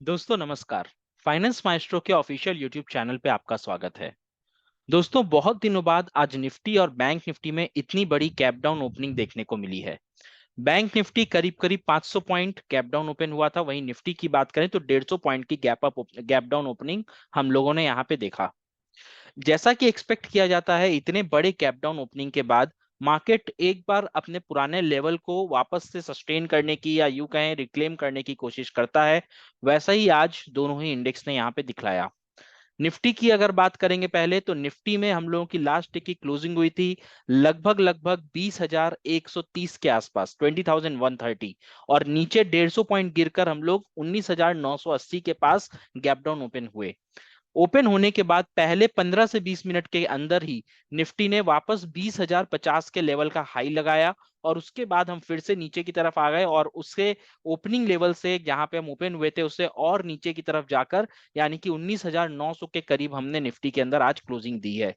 दोस्तों नमस्कार। Finance maestro के ऑफिशियल यूट्यूब चैनल पे आपका स्वागत है। दोस्तों बहुत दिनों बाद आज निफ्टी और बैंक निफ्टी में इतनी बड़ी गैप डाउन ओपनिंग देखने को मिली है। बैंक निफ्टी करीब करीब 500 पॉइंट गैप डाउन ओपन हुआ था। वहीं निफ्टी की बात करें तो 150 पॉइंट की गैप डाउन ओपनिंग हम लोगों ने यहाँ पे देखा। जैसा कि एक्सपेक्ट किया जाता है, इतने बड़े कैप डाउन ओपनिंग के बाद मार्केट एक बार अपने पुराने लेवल को वापस से सस्टेन करने की या यूं कहें रिक्लेम करने की कोशिश करता है। वैसा ही आज दोनों ही इंडेक्स ने यहाँ पे दिखलाया। निफ्टी की अगर बात करेंगे पहले, तो निफ्टी में हम लोगों की लास्ट डे की क्लोजिंग हुई थी लगभग लगभग 20,130 के आसपास, 20,130। और नीचे 150 पॉइंट गिरकर हम लोग 19,980 के पास गैप डाउन ओपन हुए। ओपन होने के बाद पहले 15 से 20 मिनट के अंदर ही निफ्टी ने वापस 20,050 के लेवल का हाई लगाया। और उसके बाद हम फिर से नीचे की तरफ आ गए और उसके ओपनिंग लेवल से जहां पे हम ओपन हुए थे उससे और नीचे की तरफ जाकर यानी कि 19,900 के करीब हमने निफ्टी के अंदर आज क्लोजिंग दी है।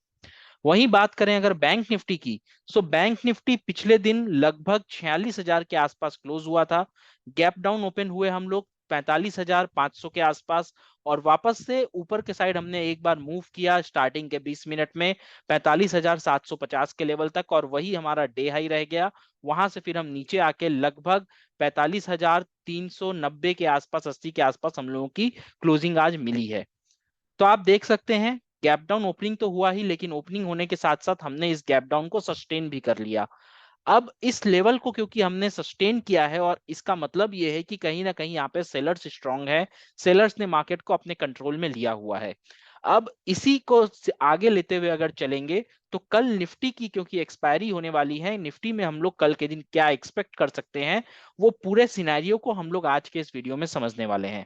वहीं बात करें अगर बैंक निफ्टी की, तो बैंक निफ्टी पिछले दिन लगभग 46,000 के आसपास क्लोज हुआ था। गैप डाउन ओपन हुए हम लोग 45,500 के आसपास। और वापस से ऊपर के साइड हमने एक बार मूव किया स्टार्टिंग के 20 मिनट में 45,750 के लेवल तक, और वही हमारा डे हाई रह गया। वहां से फिर हम नीचे आके लगभग 45,390 के आसपास, 80 के आसपास हम लोगों की क्लोजिंग आज मिली है। तो आप देख सकते हैं गैप डाउन ओपनिंग तो हुआ ही, लेकिन ओपनिंग होने के साथ साथ हमने इस गैप डाउन को सस्टेन भी कर लिया। अब इस लेवल को क्योंकि हमने सस्टेन किया है, और इसका मतलब यह है कि कहीं ना कहीं यहाँ पे सेलर्स स्ट्रांग है। सेलर्स ने मार्केट को अपने कंट्रोल में लिया हुआ है। अब इसी को आगे लेते हुए अगर चलेंगे, तो कल निफ्टी की क्योंकि एक्सपायरी होने वाली है, निफ्टी में हम लोग कल के दिन क्या एक्सपेक्ट कर सकते हैं, वो पूरे सिनेरियो को हम लोग आज के इस वीडियो में समझने वाले हैं।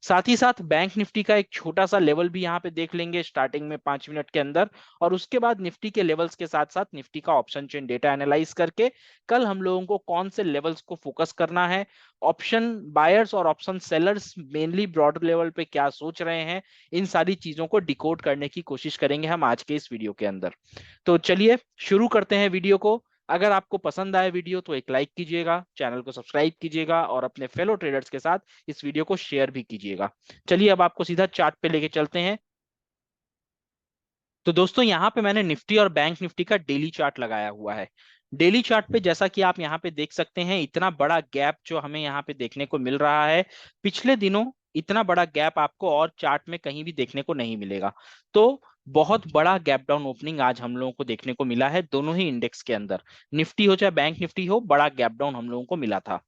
साथ ही साथ बैंक निफ्टी का एक छोटा सा लेवल भी यहाँ पे देख लेंगे स्टार्टिंग में 5 मिनट के अंदर। और उसके बाद निफ्टी के लेवल्स के साथ साथ निफ्टी का ऑप्शन चेन डेटा एनालाइज करके कल हम लोगों को कौन से लेवल्स को फोकस करना है, ऑप्शन बायर्स और option sellers mainly broader level पे क्या सोच रहे हैं, इन सारी चीजों को डिकोड करने की कोशिश करेंगे हम आज के इस वीडियो के अंदर। तो चलिए शुरू करते हैं वीडियो को। अगर आपको पसंद आए वीडियो तो एक लाइक कीजिएगा, चैनल को सब्सक्राइब कीजिएगा और अपने फेलो ट्रेडर्स के साथ इस वीडियो को शेयर भी कीजिएगा। चलिए अब आपको सीधा चार्ट पे लेके चलते हैं। तो दोस्तों यहाँ पे मैंने निफ्टी और बैंक निफ्टी का डेली चार्ट लगाया हुआ है। डेली चार्ट पे जैसा कि आप यहाँ पे देख सकते हैं, इतना बड़ा गैप जो हमें यहाँ पे देखने को मिल रहा है, पिछले दिनों इतना बड़ा गैप आपको और चार्ट में कहीं भी देखने को नहीं मिलेगा। तो बहुत बड़ा गैप डाउन ओपनिंग आज हम लोगों को देखने को मिला है दोनों ही इंडेक्स के अंदर। निफ्टी हो चाहे बैंक निफ्टी हो, बड़ा गैप डाउन हम लोगों को मिला था।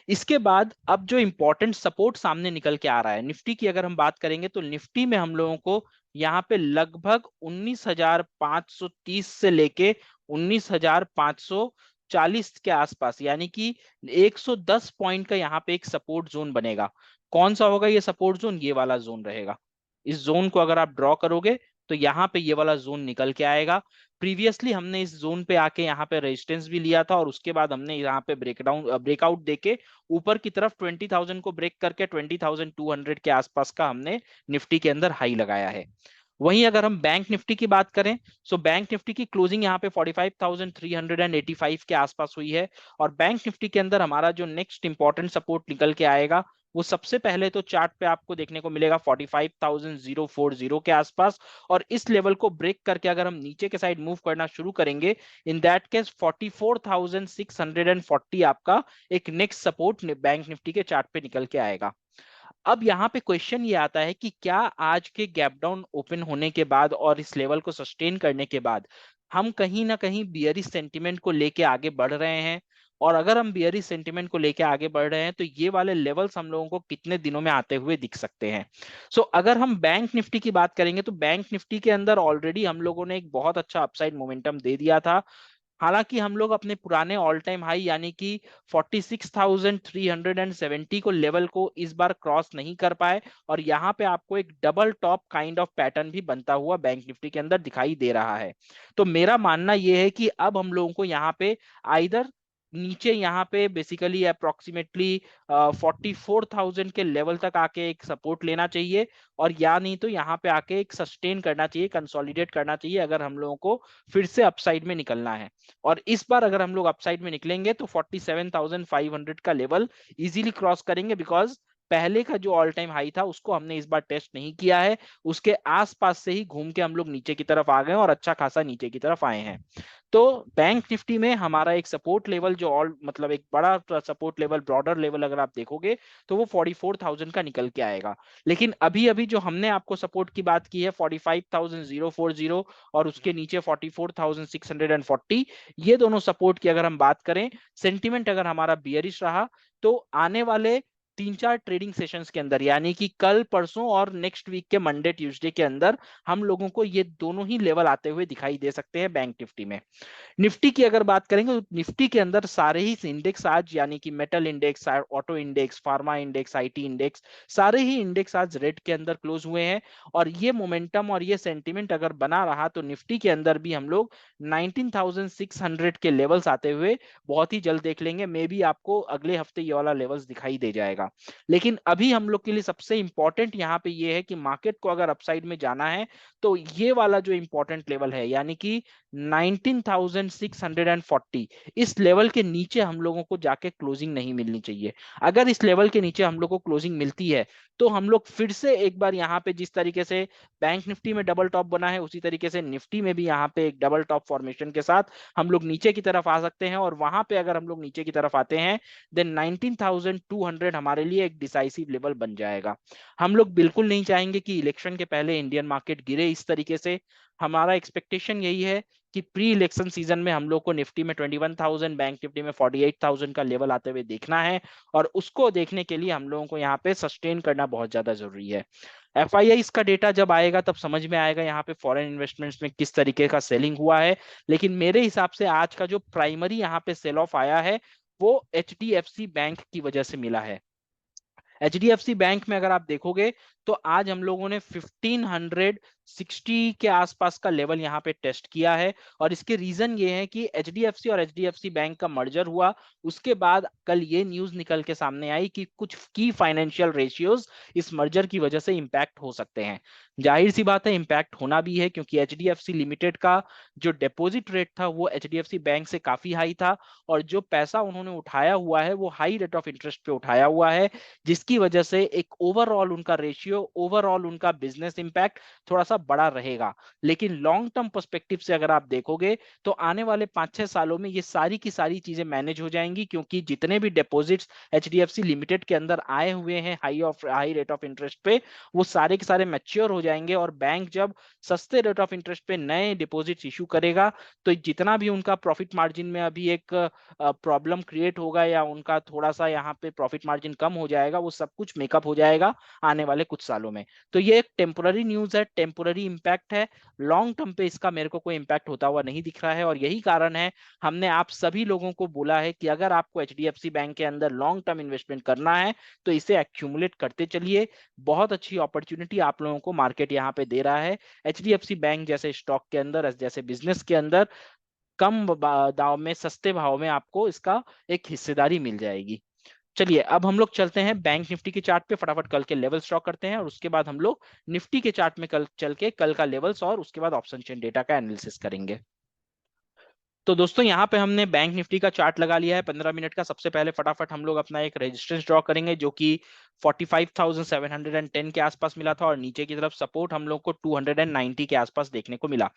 इसके बाद अब जो इंपॉर्टेंट सपोर्ट सामने निकल के आ रहा है, निफ्टी की अगर हम बात करेंगे तो निफ्टी में हम लोगों को यहाँ पे लगभग 19,530 से लेके 19,540 के आसपास, यानी कि 110 पॉइंट का यहाँ पे एक सपोर्ट जोन बनेगा। कौन सा होगा ये सपोर्ट जोन? ये वाला जोन रहेगा। इस जोन को अगर आप ड्रॉ करोगे तो यहाँ पे ये वाला जोन निकल के आएगा। प्रीवियसली हमने इस जोन पे आके यहाँ पे रेजिस्टेंस भी लिया था, और उसके बाद हमने यहाँ पे ब्रेकआउट देके ऊपर की तरफ 20,000 को ब्रेक करके 20,200 के आसपास का हमने निफ्टी के अंदर हाई लगाया है। वहीं अगर हम बैंक निफ्टी की बात करें, सो बैंक निफ्टी की क्लोजिंग यहाँ पे 45,385 के आसपास हुई है। और बैंक निफ्टी के अंदर हमारा जो नेक्स्ट इंपॉर्टेंट सपोर्ट निकल के आएगा, वो सबसे पहले तो चार्ट पे आपको देखने को मिलेगा 45,040 के आसपास। और इस लेवल को ब्रेक करके अगर हम नीचे के साइड मूव करना शुरू करेंगे, इन दैट केस 44,640 आपका एक नेक्स्ट सपोर्ट बैंक निफ्टी के चार्ट पे निकल के आएगा। अब यहाँ पे क्वेश्चन ये आता है कि क्या आज के गैप डाउन ओपन होने के बाद और इस लेवल को सस्टेन करने के बाद हम कहीं ना कहीं बियरिश सेंटिमेंट को लेके आगे बढ़ रहे हैं? और अगर हम बियरिश सेंटिमेंट को लेके आगे बढ़ रहे हैं तो ये वाले लेवल्स हम लोगों को कितने दिनों में आते हुए दिख सकते हैं? अगर हम बैंक निफ्टी की बात करेंगे तो बैंक निफ्टी के अंदर ऑलरेडी हम लोगों ने एक बहुत अच्छा अपसाइड मोमेंटम दे दिया था। हालांकि हम लोग अपने पुराने ऑल टाइम हाई यानी कि 46,370 को लेवल को इस बार क्रॉस नहीं कर पाए। और यहाँ पे आपको एक double top kind of pattern भी बनता हुआ बैंक निफ्टी के अंदर दिखाई दे रहा है। तो मेरा मानना यह है कि अब हम लोगों को यहाँ पे आइदर नीचे यहाँ पे बेसिकली अप्रोक्सीमेटली 44,000 के लेवल तक आके एक सपोर्ट लेना चाहिए, और या नहीं तो यहाँ पे आके एक सस्टेन करना चाहिए, कंसोलिडेट करना चाहिए अगर हम लोगों को फिर से अपसाइड में निकलना है। और इस बार अगर हम लोग अपसाइड में निकलेंगे तो 47,500 का लेवल इजीली क्रॉस करेंगे, बिकॉज पहले का जो ऑल टाइम हाई था उसको हमने इस बार टेस्ट नहीं किया है, उसके आसपास से ही घूम के हम लोग नीचे की तरफ आ गए और अच्छा खासा नीचे की तरफ आए हैं। तो बैंक निफ्टी में हमारा एक सपोर्ट लेवल जो ऑल मतलब एक बड़ा सपोर्ट लेवल, ब्रॉडर लेवल अगर आप देखोगे तो वो 44,000 का निकल के आएगा। लेकिन अभी अभी जो हमने आपको सपोर्ट की बात की है 45,040 और उसके नीचे 44,640, ये दोनों सपोर्ट की अगर हम बात करें, सेंटिमेंट अगर हमारा बियरिश रहा तो आने वाले 3-4 ट्रेडिंग सेशंस के अंदर, यानी कि कल परसों और नेक्स्ट वीक के मंडे ट्यूसडे के अंदर हम लोगों को ये दोनों ही लेवल आते हुए दिखाई दे सकते हैं बैंक निफ्टी में। निफ्टी की अगर बात करेंगे तो निफ्टी के अंदर सारे ही इंडेक्स आज, यानी कि metal index, auto index, pharma index, IT index, सारे ही इंडेक्स आज रेड के अंदर क्लोज हुए हैं। और ये मोमेंटम और ये सेंटिमेंट अगर बना रहा तो निफ्टी के अंदर भी हम लोग 19,600 के लेवल्स आते हुए बहुत ही जल्द देख लेंगे। मे बी आपको अगले हफ्ते ये वाला लेवल्स दिखाई दे जाएगा। लेकिन अभी हम लोग के लिए सबसे इंपॉर्टेंट यहाँ पे ये है कि मार्केट को अगर अपसाइड में जाना है तो ये वाला जो इंपॉर्टेंट लेवल है, यानी कि 19,640, इस लेवल के नीचे हम लोगों को जाके क्लोजिंग नहीं मिलनी चाहिए। अगर इस लेवल के नीचे हम लोग को क्लोजिंग मिलती है तो हम लोग फिर से एक बार यहाँ पे जिस तरीके से बैंक निफ्टी में डबल टॉप बना है उसी तरीके से निफ्टी में भी यहाँ पे एक डबल टॉप फॉर्मेशन के साथ हम लोग नीचे की तरफ आ सकते हैं। और वहां पे अगर हम लोग नीचे की तरफ आते हैं देन 19,200 हमारे लिए एक डिसाइसिव लेवल बन जाएगा। हम लोग बिल्कुल नहीं चाहेंगे कि इलेक्शन के पहले इंडियन मार्केट गिरे इस तरीके से। हमारा एक्सपेक्टेशन यही है कि प्री इलेक्शन सीजन में हम लोग को निफ्टी में 21,000, बैंक निफ्टी में 48,000 का लेवल आते हुए देखना है। और उसको देखने के लिए हम लोगों को यहाँ पे सस्टेन करना बहुत ज्यादा जरूरी है। एफआईआई का डेटा जब आएगा तब समझ में आएगा यहाँ पे फॉरेन इन्वेस्टमेंट्स में किस तरीके का सेलिंग हुआ है। लेकिन मेरे हिसाब से आज का जो प्राइमरी यहाँ पे सेल ऑफ आया है वो एचडीएफसी बैंक की वजह से मिला है। एचडीएफसी बैंक में अगर आप देखोगे तो आज हम लोगों ने 1560 के आसपास का लेवल यहाँ पे टेस्ट किया है। और इसके रीजन ये है कि एचडीएफसी और एचडीएफसी बैंक का मर्जर हुआ, उसके बाद कल ये न्यूज निकल के सामने आई कि कुछ की फाइनेंशियल रेशियोज इस मर्जर की वजह से इंपैक्ट हो सकते हैं। जाहिर सी बात है इंपैक्ट होना भी है, क्योंकि एचडीएफसी लिमिटेड का जो डिपॉजिट रेट था वो एचडीएफसी बैंक से काफी हाई था। और जो पैसा उन्होंने उठाया हुआ है वो हाई रेट ऑफ इंटरेस्ट पे उठाया हुआ है, जिसकी वजह से एक ओवरऑल उनका रेशियो, ओवरऑल उनका बिजनेस इंपैक्ट थोड़ा सा बड़ा रहेगा। लेकिन लॉन्ग टर्म पर्सपेक्टिव से अगर आप देखोगे तो आने वाले 5-6 सालों में ये सारी की सारी चीजें मैनेज हो जाएंगी, क्योंकि जितने भी डिपॉजिट्स एचडीएफसी लिमिटेड के अंदर आए हुए हैं हाई रेट ऑफ इंटरेस्ट पे, वो सारे के सारे मैच्योर हो जाएंगे। और बैंक जब सस्ते रेट ऑफ इंटरेस्ट पे नए डिपॉजिट्स इशू करेगा तो जितना भी उनका प्रॉफिट मार्जिन में अभी एक प्रॉब्लम क्रिएट होगा या उनका थोड़ा सा यहाँ पे प्रॉफिट मार्जिन कम हो जाएगा, वो सब कुछ मेकअप हो जाएगा आने वाले कुछ सालों में। तो ये एक टेम्पोररी न्यूज है, टेम्पोररी इंपैक्ट है। लॉन्ग टर्म पे इसका मेरे को कोई इंपैक्ट होता हुआ नहीं दिख रहा है। और यही कारण है हमने आप सभी लोगों को बोला है कि अगर आपको एचडीएफसी बैंक के अंदर लॉन्ग टर्म इन्वेस्टमेंट करना है तो इसे एक्यूमुलेट करते चलिए। बहुत अच्छी अपॉर्चुनिटी आप लोगों को मार्केट यहाँ पे दे रहा है। एचडीएफसी बैंक जैसे स्टॉक के अंदर, जैसे बिजनेस के अंदर कम दाव में, सस्ते भाव में आपको इसका एक हिस्सेदारी मिल जाएगी। चलिए अब हम लोग चलते हैं बैंक निफ्टी के चार्ट पे, फटाफट कल के लेवल्स ड्रॉ करते हैं और उसके बाद हम लोग निफ्टी के चार्ट में कल चल के कल का लेवल्स और उसके बाद ऑप्शन चेन डेटा का एनालिसिस करेंगे। तो दोस्तों यहाँ पे हमने बैंक निफ्टी का चार्ट लगा लिया है 15 मिनट का। सबसे पहले फटाफट हम लोग अपना एक रेजिस्टेंस ड्रॉ करेंगे जो कि 45,710 के आसपास मिला था और नीचे की तरफ सपोर्ट हम लोग को 290 के आसपास देखने को मिला।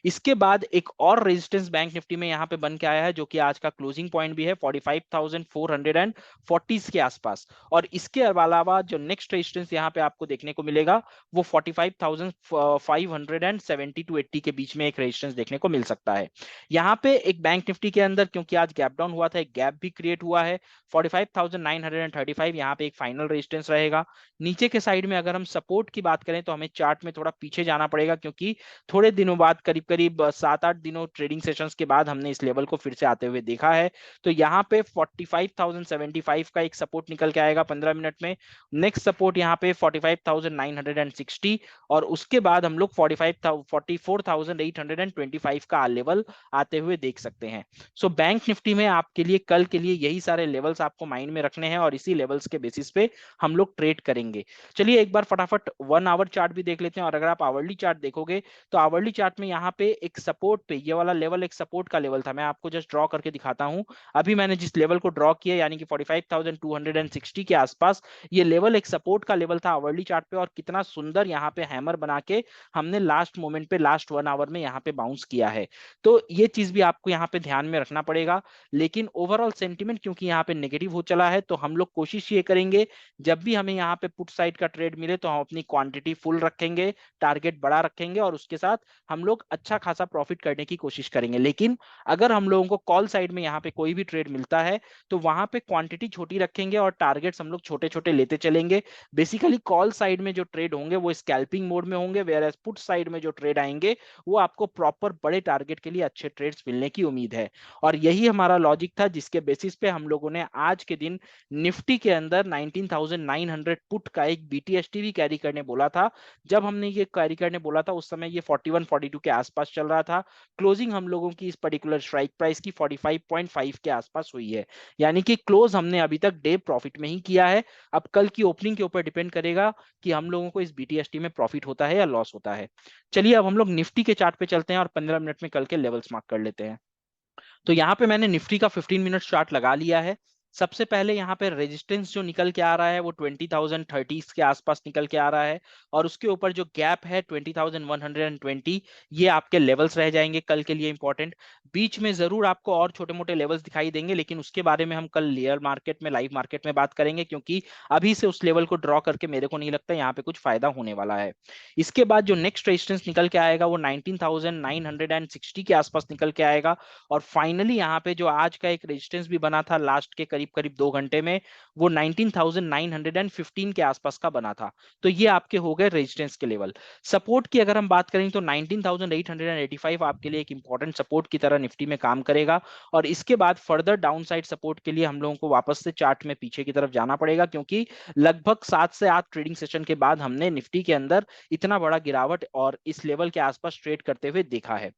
इसके बाद एक और रेजिस्टेंस बैंक निफ्टी में यहाँ पे बन के आया है जो कि आज का क्लोजिंग पॉइंट भी है 45,440 के आसपास। और इसके अलावा जो नेक्स्ट रेजिस्टेंस यहाँ पे आपको देखने को मिलेगा वो 45,570 टू 80 के बीच में एक रेजिस्टेंस देखने को मिल सकता है। यहाँ पे एक बैंक निफ्टी के अंदर, क्योंकि आज गैप डाउन हुआ था, एक गैप भी क्रिएट हुआ है 45,935, यहाँ पे एक फाइनल रेजिस्टेंस रहेगा। नीचे के साइड में अगर हम सपोर्ट की बात करें तो हमें चार्ट में थोड़ा पीछे जाना पड़ेगा, क्योंकि थोड़े दिनों बाद, करीब करीब 7-8 दिनों ट्रेडिंग सेशंस के बाद हमने इस लेवल को फिर से आते हुए देखा है। तो यहाँ पे 45,075 का एक सपोर्ट निकल के आएगा 15 मिनट में। नेक्स्ट सपोर्ट यहाँ पे 45,960 और उसके बाद हम लोग 44,825 का लेवल आते हुए देख सकते हैं। सो बैंक निफ्टी में आपके लिए कल के लिए यही सारे लेवल्स आपको माइंड में रखने हैं और इसी लेवल्स के बेसिस पे हम लोग ट्रेड करेंगे। चलिए एक बार फटाफट 1 आवर चार्ट भी देख लेते हैं। और अगर आप आवरली चार्ट देखोगे तो आवरली चार्ट में यहाँ पे एक सपोर्ट पे, ये वाला लेवल एक सपोर्ट का लेवल था। मैं आपको जस्ट ड्रॉ करके दिखाता हूँ। अभी मैंने जिस लेवल को ड्रॉ किया यानी कि 45,260 के आसपास, ये लेवल एक सपोर्ट का लेवल था आवरली चार्ट पे। और कितना सुंदर यहाँ पे हैमर बना के हमने लास्ट मोमेंट पे, लास्ट 1 आवर में यहाँ पे बाउंस किया है। तो ये चीज भी आपको यहाँ पे ध्यान में रखना पड़ेगा। लेकिन ओवरऑल सेंटिमेंट क्योंकि यहाँ पे नेगेटिव हो चला है, तो हम लोग कोशिश ये करेंगे जब भी हमें यहाँ पे पुट साइड का ट्रेड मिले तो हम अपनी क्वांटिटी फुल रखेंगे, टारगेट बड़ा रखेंगे, और उसके साथ हम लोग अच्छा खासा प्रॉफिट करने की कोशिश करेंगे। लेकिन अगर हम लोगों को कॉल साइड में यहाँ पे कोई भी ट्रेड मिलता है तो वहां पे क्वांटिटी छोटी रखेंगे और टारगेट्स हम लोग छोटे छोटे लेते चलेंगे। बेसिकली कॉल साइड में जो ट्रेड होंगे वो स्कैल्पिंग मोड में होंगे, वेयर एज पुट साइड में जो ट्रेड आएंगे वो आपको प्रॉपर बड़े टारगेट के लिए अच्छे ट्रेड्स मिलने की उम्मीद है। और यही हमारा लॉजिक था जिसके बेसिस पे हम लोगों ने आज के दिन निफ्टी के अंदर 19,900 पुट का एक बीटीएसटी भी कैरी करने बोला था। जब हमने ये कैरी करने बोला था उस समय ये 41 42 के आसपास चल रहा था। क्लोजिंग हम लोगों की इस पर्टिकुलर स्ट्राइक प्राइस की 45.5 के आसपास हुई है, यानी कि क्लोज हमने अभी तक डे प्रॉफिट में ही किया है। अब कल की ओपनिंग के ऊपर डिपेंड करेगा कि हम लोगों को इस बीटीएसटी में प्रॉफिट होता है या लॉस होता है। चलिए अब हम लोग निफ्टी के चार्ट पे चलते हैं और 15 मिनट में कल के लेवल्स मार्क कर लेते हैं। तो यहाँ पे मैंने निफ्टी का 15 मिनट चार्ट लगा लिया है। सबसे पहले यहाँ पे रेजिस्टेंस जो निकल के आ रहा है वो 20,030 के आसपास निकल के आ रहा है। और उसके ऊपर जो गैप है 20,120, ये आपके लेवल्स रह जाएंगे कल के लिए इंपॉर्टेंट। बीच में जरूर आपको और छोटे मोटे लेवल्स दिखाई देंगे, लेकिन उसके बारे में हम कल लेयर मार्केट में, लाइव मार्केट में बात करेंगे, क्योंकि अभी से उस लेवल को ड्रॉ करके मेरे को नहीं लगता यहाँ पे कुछ फायदा होने वाला है। इसके बाद जो नेक्स्ट रेजिस्टेंस निकल के आएगा वो 19,960 के आसपास निकल के आएगा। और फाइनली यहाँ पे जो आज का एक रेजिस्टेंस भी बना था लास्ट के करीब करीब 2 घंटे में, वो 19,915 के आसपास का बना था। तो ये आपके हो गए रेजिस्टेंस के लेवल। सपोर्ट की अगर हम बात करें तो 19,885 आपके लिए एक इंपॉर्टेंट सपोर्ट की तरह निफ्टी में काम करेगा। और इसके बाद फर्दर डाउन साइड सपोर्ट के लिए हम लोगों को वापस से चार्ट में पीछे की तरफ जाना पड़ेगा, क्योंकि लगभग 7 से 8 ट्रेडिंग सेशन के बाद हमने निफ्टी के अंदर इतना बड़ा गिरावट और इस लेवल के आसपास ट्रेड करते हुए देखा है।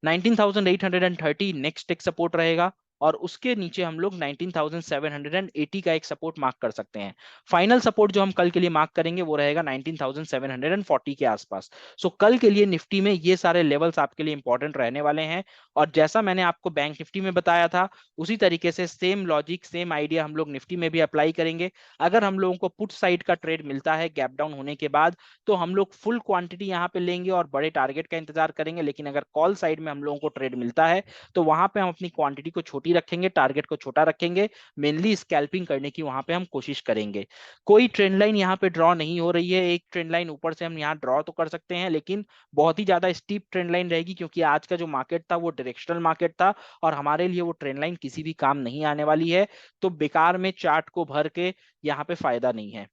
19,830 नेक्स्ट एक सपोर्ट रहेगा। और उसके नीचे हम लोग 19,780 का एक सपोर्ट मार्क कर सकते हैं। फाइनल सपोर्ट जो हम कल के लिए मार्क करेंगे वो रहेगा 19,740 के आसपास। सो कल के लिए निफ्टी में ये सारे लेवल्स आपके लिए इंपॉर्टेंट रहने वाले हैं। और जैसा मैंने आपको बैंक निफ्टी में बताया था उसी तरीके से सेम लॉजिक, सेम आइडिया हम लोग निफ्टी में भी अप्लाई करेंगे। अगर हम लोगों को पुट साइड का ट्रेड मिलता है गैप डाउन होने के बाद, तो हम लोग फुल क्वांटिटी यहाँ पे लेंगे और बड़े टारगेट का इंतजार करेंगे। लेकिन अगर कॉल साइड में हम लोगों को ट्रेड मिलता है तो वहां पे हम अपनी क्वांटिटी को छोटी रखेंगे, टारगेट को छोटा रखेंगे, मेनली स्कैल्पिंग करने की वहां पे हम कोशिश करेंगे। कोई ट्रेंड लाइन यहाँ पे ड्रॉ नहीं हो रही है। एक ट्रेंड लाइन ऊपर से हम यहाँ ड्रॉ तो कर सकते हैं, लेकिन बहुत ही ज्यादा स्टीप ट्रेंड लाइन रहेगी, क्योंकि आज का जो मार्केट था वो डायरेक्शनल मार्केट था और हमारे लिए वो ट्रेंड लाइन किसी भी काम नहीं आने वाली है। तो बेकार में चार्ट को भर के यहाँ पे फायदा नहीं है।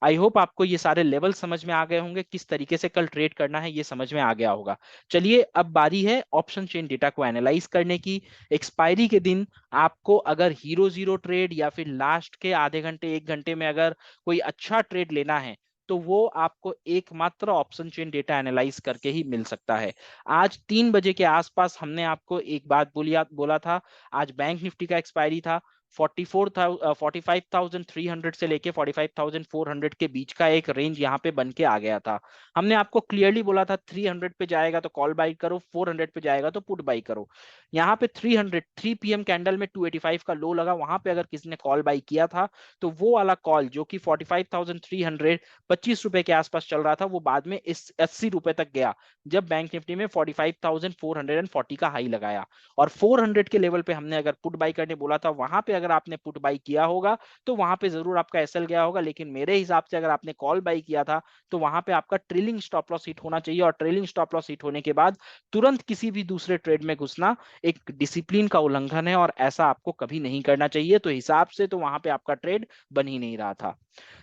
आई होप आपको ये सारे लेवल समझ में आ गए होंगे, किस तरीके से कल ट्रेड करना है ये समझ में आ गया होगा। चलिए अब बारी है ऑप्शन चेन डेटा को एनालाइज करने की। एक्सपायरी के दिन आपको अगर हीरो जीरो ट्रेड या फिर लास्ट के आधे घंटे 1 घंटे में अगर कोई अच्छा ट्रेड लेना है तो वो आपको एकमात्र ऑप्शन चेन डेटा एनालाइज करके ही मिल सकता है। आज 3 बजे के आसपास हमने आपको एक बात बोला था। आज बैंक निफ्टी का एक्सपायरी था। 45,300 से लेके 45,400 के बीच का एक रेंज यहाँ पे बन के आ गया था। हमने आपको क्लियरली बोला था 300 पे जाएगा तो कॉल बाई करो, 400 पे जाएगा तो पुट बाई करो। यहाँ पे 3 पीएम कैंडल में 285 का लो लगा, वहां पे अगर किसी ने कॉल बाई किया था तो वो वाला कॉल जो कि 45,300 25 रुपए के आसपास चल रहा था, वो बाद में इस 80 रुपए तक गया जब बैंक निफ्टी में 45,440 का हाई लगाया। और 400 के लेवल पे हमने अगर पुट बाई करने बोला था, वहां पे अगर आपने पुट बाई किया होगा तो वहां पे जरूर आपका एसएल गया होगा। लेकिन मेरे हिसाब से अगर आपने कॉल बाई किया था तो वहां पे आपका ट्रेलिंग स्टॉप लॉस हिट होना चाहिए। और ट्रेलिंग स्टॉप लॉस हिट होने के बाद तुरंत किसी भी दूसरे ट्रेड में घुसना एक डिसिप्लिन का उल्लंघन है और ऐसा आपको कभी नहीं करना चाहिए। तो हिसाब से तो वहां पे आपका ट्रेड बन ही नहीं रहा था।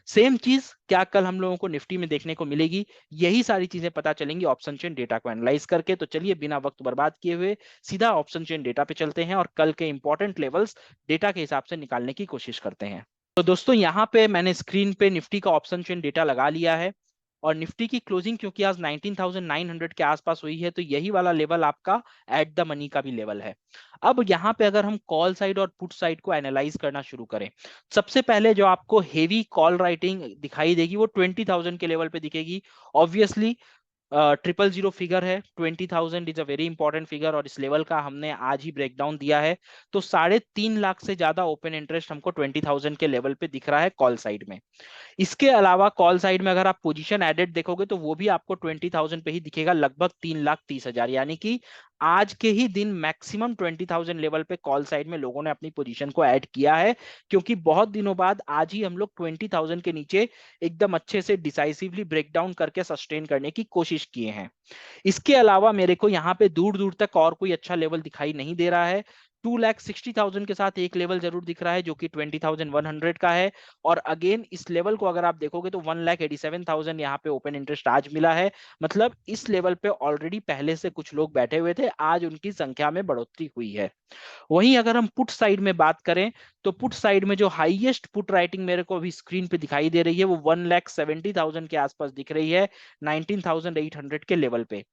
सेम चीज क्या कल हम लोगों को निफ्टी में देखने को मिलेगी? यही सारी चीजें पता चलेंगी ऑप्शन चेन डेटा को एनालाइज करके। तो चलिए बिना वक्त बर्बाद किए हुए सीधा ऑप्शन चेन डेटा पे चलते हैं और कल के इंपॉर्टेंट लेवल्स डेटा के हिसाब से निकालने की कोशिश करते हैं। तो दोस्तों यहाँ पे मैंने स्क्रीन पे निफ्टी का ऑप्शन चेन डेटा लगा लिया है। और निफ्टी की क्लोजिंग क्योंकि आज 19,900 के आसपास हुई है, तो यही वाला लेवल आपका एट द मनी का भी लेवल है। अब यहाँ पे अगर हम कॉल साइड और पुट साइड को एनालाइज करना शुरू करें, सबसे पहले जो आपको हेवी कॉल राइटिंग दिखाई देगी वो 20,000 के लेवल पे दिखेगी। ऑब्वियसली 000 फिगर है, 20,000 is a very important figure, और इस लेवल का हमने आज ही ब्रेकडाउन दिया है। तो 3.5 लाख से ज्यादा ओपन इंटरेस्ट हमको 20,000 के लेवल पे दिख रहा है कॉल साइड में। इसके अलावा कॉल साइड में अगर आप पोजीशन एडेड देखोगे तो वो भी आपको 20,000 पे ही दिखेगा, लगभग 3,30,000, यानी कि आज के ही दिन मैक्सिमम 20,000 लेवल पे कॉल साइड में लोगों ने अपनी पोजीशन को ऐड किया है, क्योंकि बहुत दिनों बाद आज ही हम लोग 20,000 के नीचे एकदम अच्छे से डिसाइसिवली ब्रेकडाउन करके सस्टेन करने की कोशिश किए हैं। इसके अलावा मेरे को यहाँ पे दूर दूर तक और कोई अच्छा लेवल दिखाई नहीं दे रहा है। 2,60,000 के साथ एक लेवल जरूर दिख रहा है जो कि 20,100 का है। और अगेन इस लेवल को अगर आप देखोगे तो 1,87,000 यहाँ पे ओपन इंटरेस्ट आज मिला है। मतलब इस लेवल पे ऑलरेडी पहले से कुछ लोग बैठे हुए थे, आज उनकी संख्या में बढ़ोतरी हुई है। वहीं अगर हम पुट साइड में बात करें तो पुट साइड में जो हाईएस्ट पुट राइटिंग मेरे को अभी स्क्रीन पे दिखाई दे रही है वो 1,70,000 के आसपास दिख रही है, 19,800 के लेवल पे।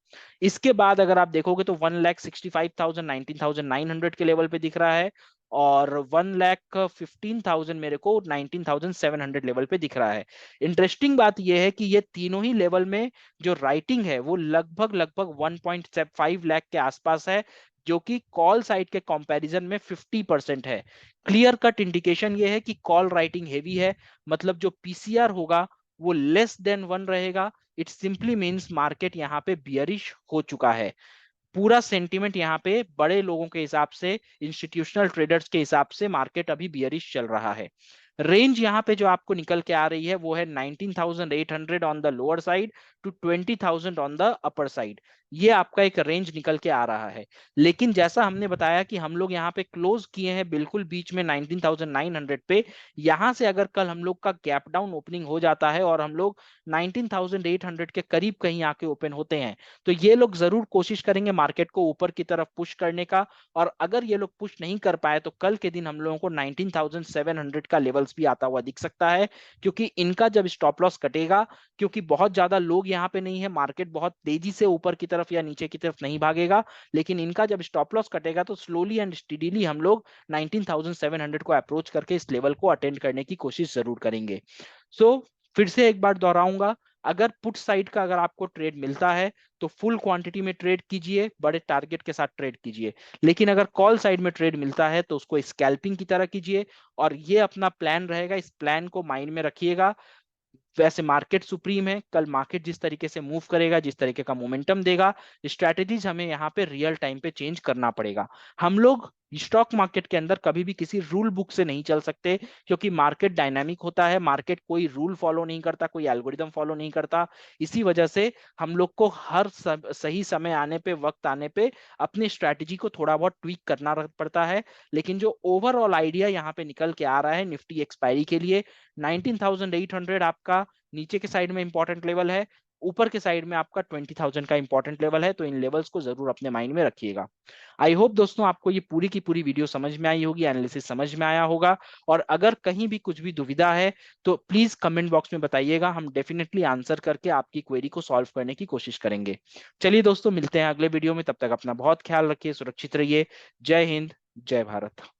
इसके बाद अगर आप देखोगे तो 1,65,000, 19,900 के लेवल पे दिख रहा है, और 1,15,000 मेरे को 19,700 लेवल पे दिख रहा है। इंटरेस्टिंग बात यह है कि ये तीनों ही लेवल में जो राइटिंग है वो लगभग लगभग 1.5 लाख के आसपास है, जो कि कॉल साइड के कंपैरिजन में 50% है। क्लियर कट इंडिकेशन ये है कि कॉल राइटिंग हेवी है, मतलब जो पीसीआर होगा वो लेस देन 1 रहेगा। इट सिंपली मींस मार्केट यहाँ पे बियरिश हो चुका है। पूरा सेंटीमेंट यहाँ पे बड़े लोगों के हिसाब से, इंस्टीट्यूशनल ट्रेडर्स के हिसाब से मार्केट अभी बियरिश चल रहा है। रेंज यहाँ पे जो आपको निकल के आ रही है वो है 19,800 on the lower side to 20,000 on the upper side. ये आपका एक रेंज निकल के आ रहा है। लेकिन जैसा हमने बताया कि हम लोग यहाँ पे क्लोज किए हैं बिल्कुल बीच में 19,900 पे। यहाँ से अगर कल हम लोग का गैप डाउन ओपनिंग हो जाता है और हम लोग 19,800 के करीब कहीं आके ओपन होते हैं, तो ये लोग जरूर कोशिश करेंगे मार्केट को ऊपर की तरफ पुश करने का। और अगर ये लोग पुश नहीं कर पाए तो कल के दिन हम लोगों को 19,700 का लेवल्स भी आता हुआ दिख सकता है, क्योंकि इनका जब स्टॉप लॉस कटेगा, क्योंकि बहुत ज्यादा लोग यहाँ पे नहीं है, मार्केट बहुत तेजी से ऊपर की तरफ या नीचे की तरफ नहीं भागेगा, लेकिन इनका जब स्टॉप लॉस कटेगा तो स्लोली एंड स्टीडीली हम लोग 19,700 को अप्रोच करके इस लेवल को अटेंड करने की कोशिश जरूर करेंगे। सो फिर से एक बार दोहराऊंगा, अगर पुट साइड का अगर आपको ट्रेड मिलता है तो फुल क्वांटिटी में ट्रेड कीजिए, बड़े टारगेट के साथ ट्रेड कीजिए। लेकिन अगर कॉल साइड में ट्रेड मिलता है तो उसको स्कैल्पिंग की तरह कीजिए, और ये अपना प्लान रहेगा, इस प्लान को माइंड में रखिएगा। वैसे मार्केट सुप्रीम है, कल मार्केट जिस तरीके से मूव करेगा, जिस तरीके का मोमेंटम देगा, स्ट्रैटेजीज हमें यहाँ पे रियल टाइम पे चेंज करना पड़ेगा। हम लोग स्टॉक मार्केट के अंदर कभी भी किसी रूल बुक से नहीं चल सकते, क्योंकि मार्केट डायनामिक होता है, मार्केट कोई रूल फॉलो नहीं करता, कोई एल्गोरिदम फॉलो नहीं करता। इसी वजह से हम लोग को हर सही समय आने पे, वक्त आने पे अपनी स्ट्रैटेजी को थोड़ा बहुत ट्वीक करना पड़ता है। लेकिन जो ओवरऑल आइडिया यहाँ पे निकल के आ रहा है निफ्टी एक्सपायरी के लिए, 19,800 आपका नीचे के साइड में इंपॉर्टेंट लेवल है, ऊपर के साइड में आपका 20,000 का इंपॉर्टेंट लेवल है। तो इन लेवल्स को जरूर अपने माइंड में रखिएगा। आई होप दोस्तों आपको ये पूरी की पूरी वीडियो समझ में आई होगी, एनालिसिस समझ में आया होगा। और अगर कहीं भी कुछ भी दुविधा है तो प्लीज कमेंट बॉक्स में बताइएगा, हम डेफिनेटली आंसर करके आपकी क्वेरी को सॉल्व करने की कोशिश करेंगे। चलिए दोस्तों, मिलते हैं अगले वीडियो में, तब तक अपना बहुत ख्याल रखिए, सुरक्षित रहिए। जय हिंद, जय भारत।